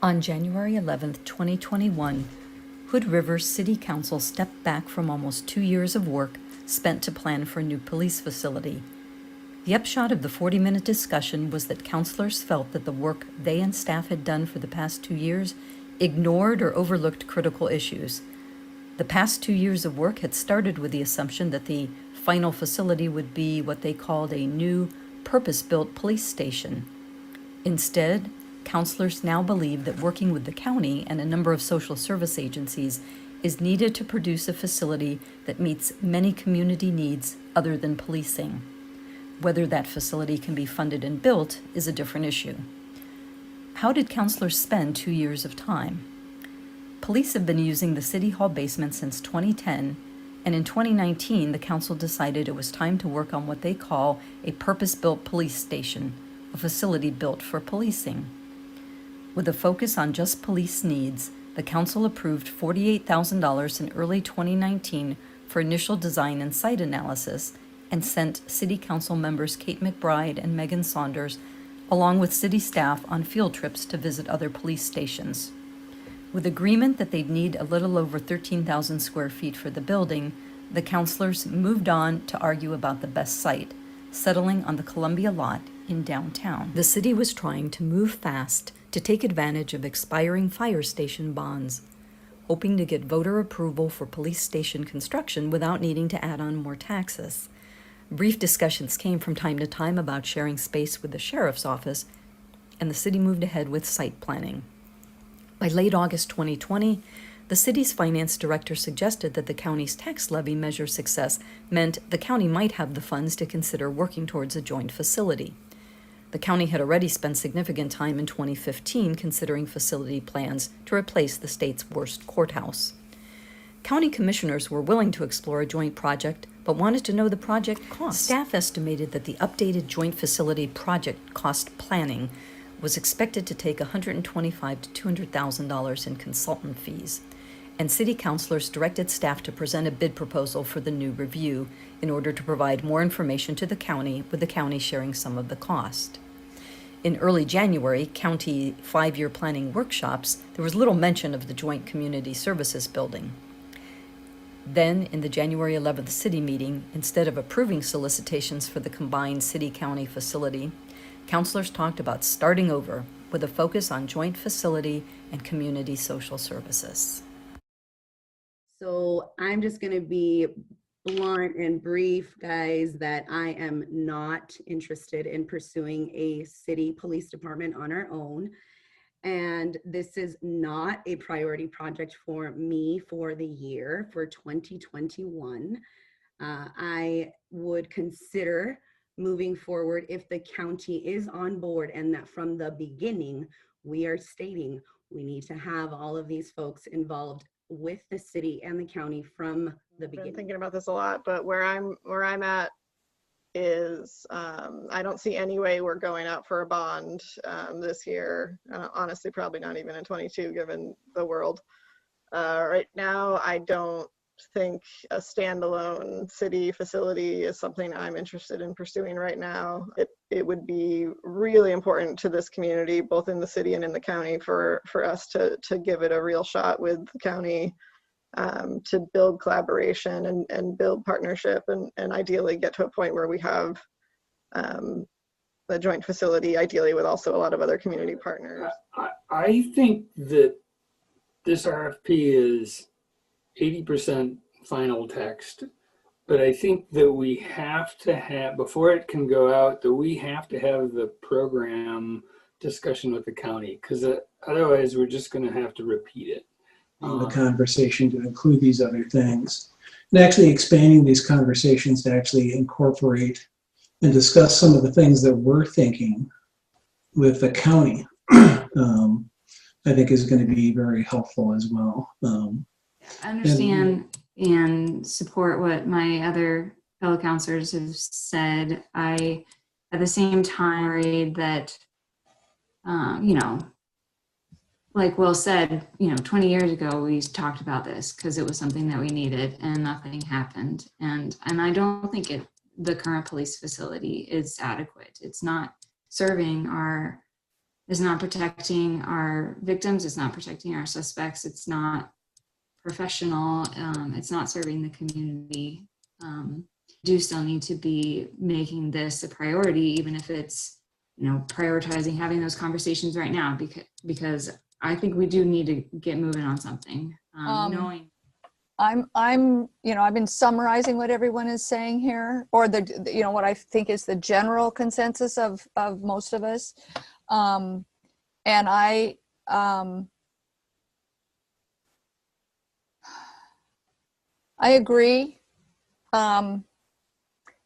On January 11th, 2021, Hood River City Council stepped back from almost 2 years of work spent to plan for a new police facility. The upshot of the 40-minute discussion was that councilors felt that the work they and staff had done for the past 2 years ignored or overlooked critical issues. The past 2 years of work had started with the assumption that the final facility would be what they called a new, purpose-built police station. Instead, counselors now believe that working with the county and a number of social service agencies is needed to produce a facility that meets many community needs other than policing. Whether that facility can be funded and built is a different issue. How did counselors spend 2 years of time? Police have been using the City Hall basement since 2010, and in 2019, the council decided it was time to work on what they call a purpose-built police station, a facility built for policing. With a focus on just police needs, the council approved $48,000 in early 2019 for initial design and site analysis and sent City Council members Kate McBride and Megan Saunders, along with city staff, on field trips to visit other police stations. With agreement that they'd need a little over 13,000 square feet for the building, the councilors moved on to argue about the best site, settling on the Columbia lot in downtown. The city was trying to move fast to take advantage of expiring fire station bonds, hoping to get voter approval for police station construction without needing to add on more taxes. Brief discussions came from time to time about sharing space with the sheriff's office, and the city moved ahead with site planning. By late August 2020, the city's finance director suggested that the county's tax levy measure success meant the county might have the funds to consider working towards a joint facility. The county had already spent significant time in 2015 considering facility plans to replace the state's worst courthouse. County commissioners were willing to explore a joint project, but wanted to know the project cost. Staff estimated that the updated joint facility project cost planning was expected to take $125,000 to $200,000 in consultant fees, and city councilors directed staff to present a bid proposal for the new review in order to provide more information to the county, with the county sharing some of the cost. In early January, county 5-year planning workshops, there was little mention of the joint community services building. Then, in the January 11th city meeting, instead of approving solicitations for the combined city-county facility, councilors talked about starting over with a focus on joint facility and community social services. So I'm just going to be blunt and brief, guys, that I am not interested in pursuing a city police department on our own. And this is not a priority project for me for the year for 2021. I would consider moving forward if the county is on board, and that from the beginning we are stating we need to have all of these folks involved with the city and the county from the beginning. Been thinking about this a lot, but where I'm at is I don't see any way we're going out for a bond this year. Honestly, probably not even in 22, given the world. Right now, I don't think a standalone city facility is something I'm interested in pursuing right now. It would be really important to this community, both in the city and in the county, for us to give it a real shot with the county, to build collaboration and build partnership, and ideally get to a point where we have a joint facility, ideally with also a lot of other community partners. I think that this RFP is 80% final text, but I think that we have to have, before it can go out, that we have to have the program discussion with the county, because otherwise we're just going to have to repeat it. The conversation to include these other things, and actually expanding these conversations to actually incorporate and discuss some of the things that we're thinking with the county, I think is going to be very helpful as well. I understand and support what my other fellow counselors have said. I, at the same time, worried that, like Will said, 20 years ago, we talked about this because it was something that we needed and nothing happened. And I don't think the current police facility is adequate. It's not serving our is not protecting our victims. It's not protecting our suspects. It's not professional. It's not serving the community. Do still need to be making this a priority, even if it's, prioritizing having those conversations right now, because I think we do need to get moving on something. Knowing I've been summarizing what everyone is saying here, or what I think is the general consensus of most of us. And I agree.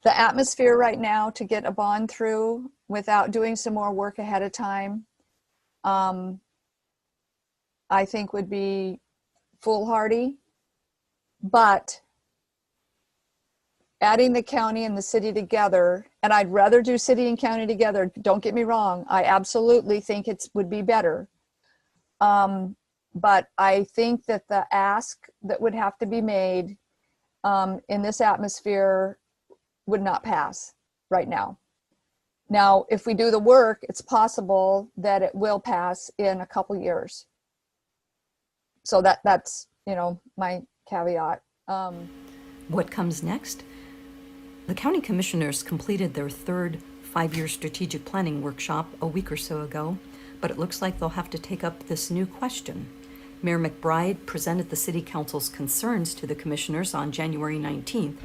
The atmosphere right now to get a bond through without doing some more work ahead of time, I think would be foolhardy. But adding the county and the city together, and I'd rather do city and county together, don't get me wrong, I absolutely think it would be better. But I think that the ask that would have to be made in this atmosphere would not pass right now. Now, if we do the work, it's possible that it will pass in a couple years. So that's, my caveat. What comes next? The county commissioners completed their third 5-year strategic planning workshop a week or so ago, but it looks like they'll have to take up this new question. Mayor McBride presented the city council's concerns to the commissioners on January 19th,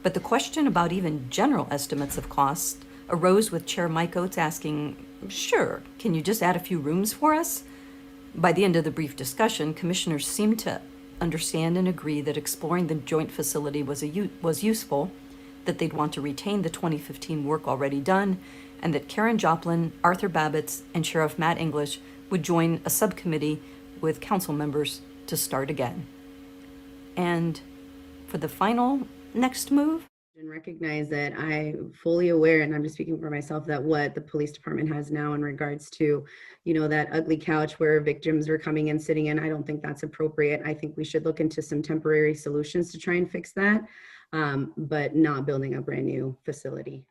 but the question about even general estimates of cost arose with Chair Mike Oates asking, "Sure, can you just add a few rooms for us?" By the end of the brief discussion, commissioners seemed to understand and agree that exploring the joint facility was useful, that they'd want to retain the 2015 work already done, and that Karen Joplin, Arthur Babbitts, and Sheriff Matt English would join a subcommittee with council members to start again. And for the final next move, and recognize that I'm fully aware, and I'm just speaking for myself, that what the police department has now in regards to, that ugly couch where victims are coming and sitting in, I don't think that's appropriate. I think we should look into some temporary solutions to try and fix that, but not building a brand new facility.